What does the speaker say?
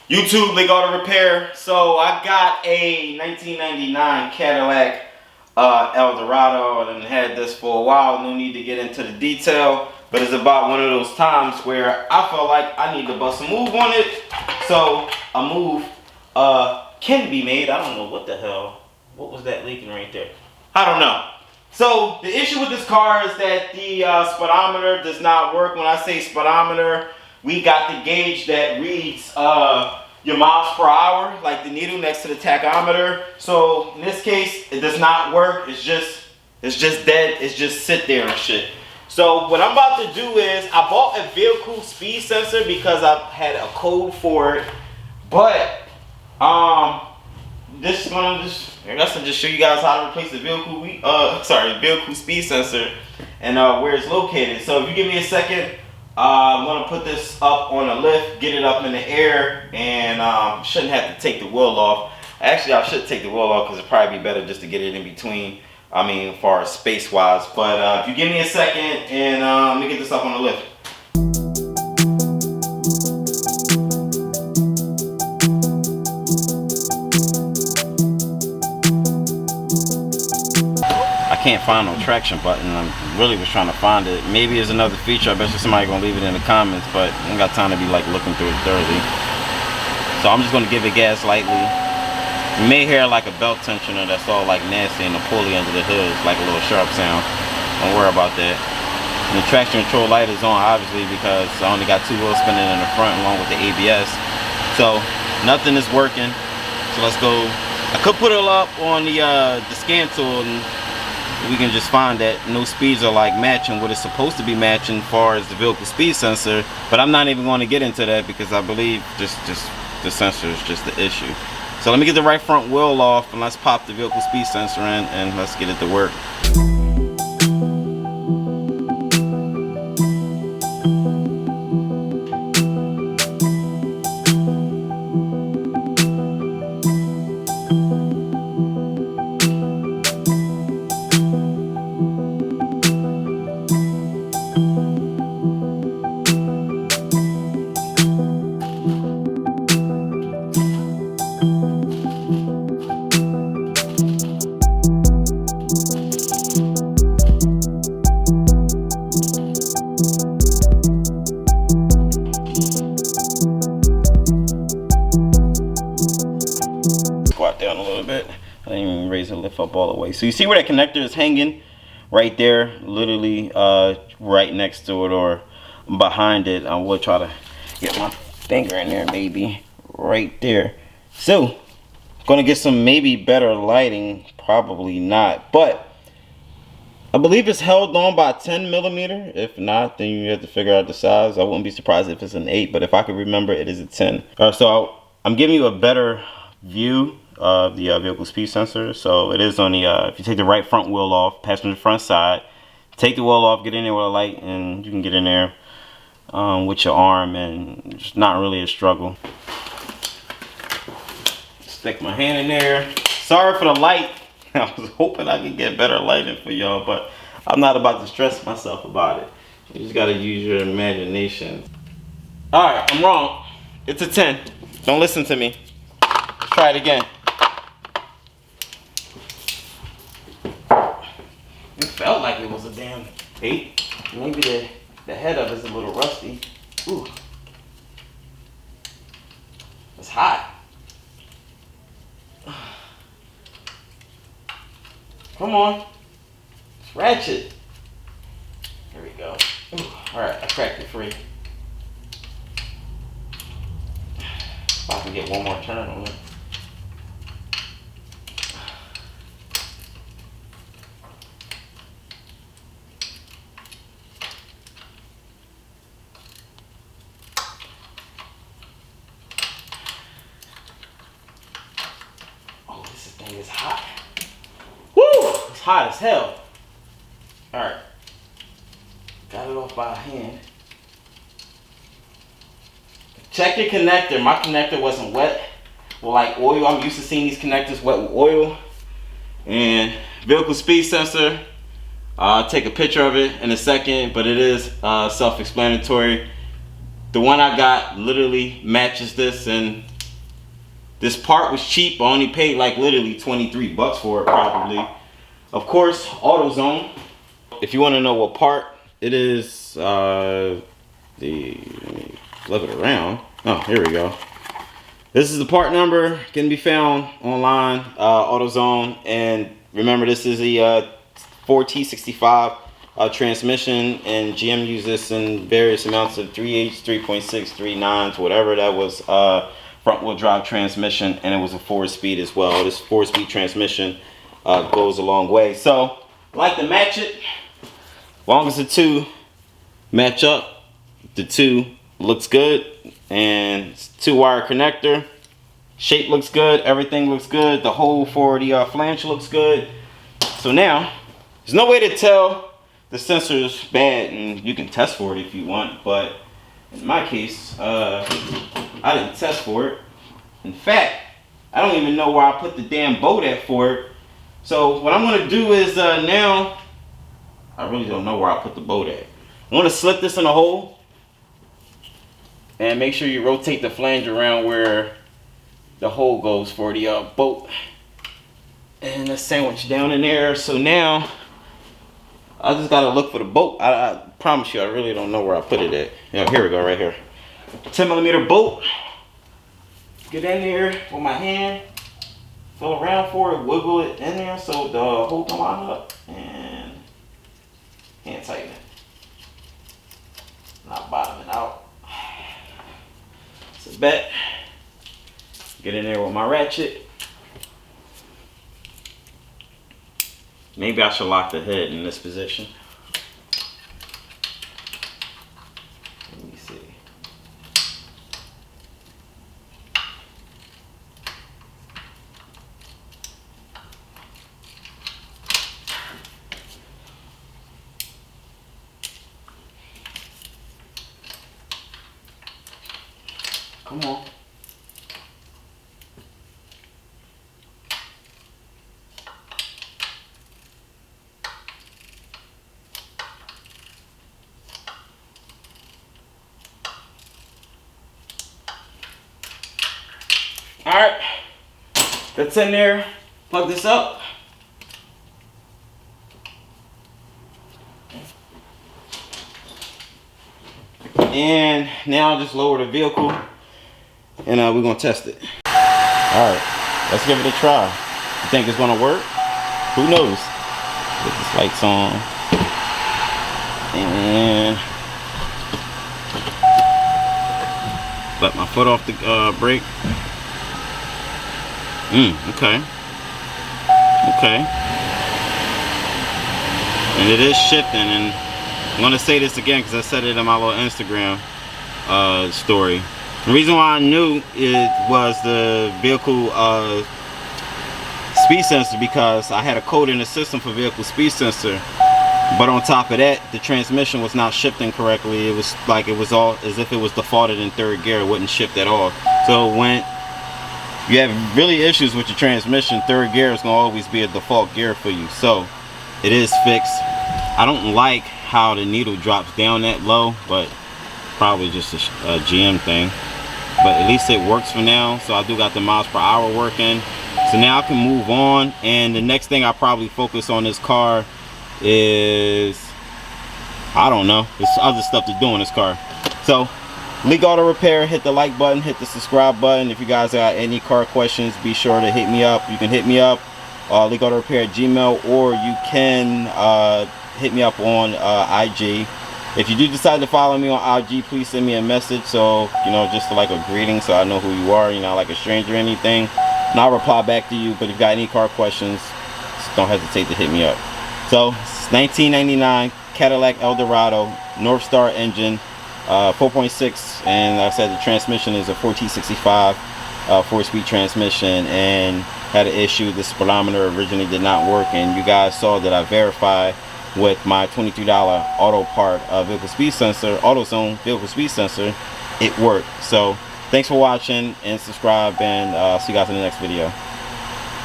YouTube, Leekautorepair. So I got a 1999 Cadillac Eldorado. I done had this for a while. No need to get into the detail, but it's about one of those times where I felt like I need to bust a move on it. So a move can be made. I don't know what the hell. What was that leaking right there? I don't know. So the issue with this car is that the speedometer does not work. When I say speedometer, we got the gauge that reads your miles per hour, like the needle next to the tachometer. So in this case, it does not work. It's just dead. It's just sit there and shit. So what I'm about to do is I bought a vehicle speed sensor because I had a code for it, but this is gonna just show you guys how to replace the vehicle vehicle speed sensor and where it's located. So if you give me a second, I'm gonna put this up on a lift, get it up in the air, and shouldn't have to take the wheel off. Actually, I should take the wheel off because it'd probably be better just to get it in between. I mean, as far as space wise. But if you give me a second, and let me get this up on the lift. I can't find no traction button. I really was trying to find it. Maybe it's another feature. I bet you somebody gonna leave it in the comments, but I ain't got time to be like looking through it thoroughly. So I'm just gonna give it gas lightly. You may hear like a belt tensioner that's all like nasty and a pulley under the hood. It's like a little sharp sound. Don't worry about that. And the traction control light is on obviously because I only got two wheels spinning in the front along with the ABS. So nothing is working. So let's go. I could put it up on the scan tool and we can just find that no speeds are like matching what it's supposed to be matching as far as the vehicle speed sensor, but I'm not even going to get into that because I believe just the sensor is just the issue. So let me get the right front wheel off and let's pop the vehicle speed sensor in and let's get it to work. Squat down a little bit. I didn't even raise the lift up all the way. So you see where that connector is hanging? Right there, literally right next to it or behind it. I will try to get my finger in there maybe. Right there. So, gonna get some maybe better lighting. Probably not. But I believe it's held on by 10 millimeter. If not, then you have to figure out the size. I wouldn't be surprised if it's an 8, but if I could remember, it is a 10. So I'm giving you a better view of the vehicle speed sensor. So it is on the if you take the right front wheel off, passenger front side, take the wheel off, get in there with a light, and you can get in there with your arm, and it's not really a struggle. Stick my hand in there. Sorry for the light. I was hoping I could get better lighting for y'all, but I'm not about to stress myself about it. You just gotta use your imagination. Alright, I'm wrong. It's a 10. Don't listen to me. Let's try it again. It felt like it was a damn 8. Maybe the head of it's a little rusty. Ooh. It's hot. Come on. It's ratchet. Here we go. Alright, I cracked it free. If I can get one more turn on it. Oh, this thing is hot. Woo! It's hot as hell. Alright. Got it off by hand. Check your connector. My connector wasn't wet. Well, like oil. I'm used to seeing these connectors wet with oil. And vehicle speed sensor. I'll take a picture of it in a second, but it is self-explanatory. The one I got literally matches this, and This part was cheap. I only paid like literally 23 bucks for it probably. Of course, AutoZone. If you want to know what part it is, let me flip it around. Oh, here we go. This is the part number. Can be found online, AutoZone. And remember, this is the 4T65 transmission, and GM uses this in various amounts of 3/8, 3.6, 3/9, whatever that was. Front wheel drive transmission, and it was a 4-speed as well. This 4-speed transmission goes a long way. So I like to match it. As long as the two match up, the two looks good, and it's 2-wire connector. Shape looks good, everything looks good. The hole for the flange looks good. So now there's no way to tell the sensor's bad, and you can test for it if you want, but in my case, I didn't test for it. In fact, I don't even know where I put the damn bolt at for it. So what I'm gonna do is now, I really don't know where I put the bolt at. I'm gonna slip this in a hole, and make sure you rotate the flange around where the hole goes for the bolt. And let's sandwich down in there. So now, I just gotta look for the bolt. I promise you, I really don't know where I put it at. Yeah, here we go, right here. 10mm bolt. Get in there with my hand, feel around for it, wiggle it in there so the hole can line up, and hand tighten it. Not bottoming out. It's a bet. Get in there with my ratchet. Maybe I should lock the head in this position. Let me see. Come on. All right, that's in there. Plug this up. And now just lower the vehicle, and we're gonna test it. All right, let's give it a try. You think it's gonna work? Who knows? Get this lights on, and let my foot off the brake. Okay. Okay. And it is shifting, and I'm gonna say this again because I said it in my little Instagram story. The reason why I knew it was the vehicle speed sensor, because I had a code in the system for vehicle speed sensor, but on top of that, the transmission was not shifting correctly. It was like it was all as if it was defaulted in 3rd gear. It wouldn't shift at all. So when you have really issues with your transmission, 3rd gear is going to always be a default gear for you. So it is fixed. I don't like how the needle drops down that low, but probably just a GM thing. But at least it works for now. So I do got the miles per hour working. So now I can move on. And the next thing I probably focus on this car is, I don't know, there's other stuff to do in this car. So Leekautorepair, hit the like button, hit the subscribe button. If you guys got any car questions, be sure to hit me up. You can hit me up, Leekautorepair at Gmail, or you can hit me up on IG. If you do decide to follow me on IG, please send me a message, so, you know, just like a greeting, so I know who you are, you know, like a stranger or anything. And I'll reply back to you. But if you got any car questions, just don't hesitate to hit me up. So, it's 1999 Cadillac Eldorado, North Star engine. 4.6, and like I said, the transmission is a 4T65 4-speed transmission, and had an issue. The speedometer originally did not work, and you guys saw that I verified with my $23 auto part vehicle speed sensor, AutoZone vehicle speed sensor, it worked. So thanks for watching, and subscribe, and see you guys in the next video.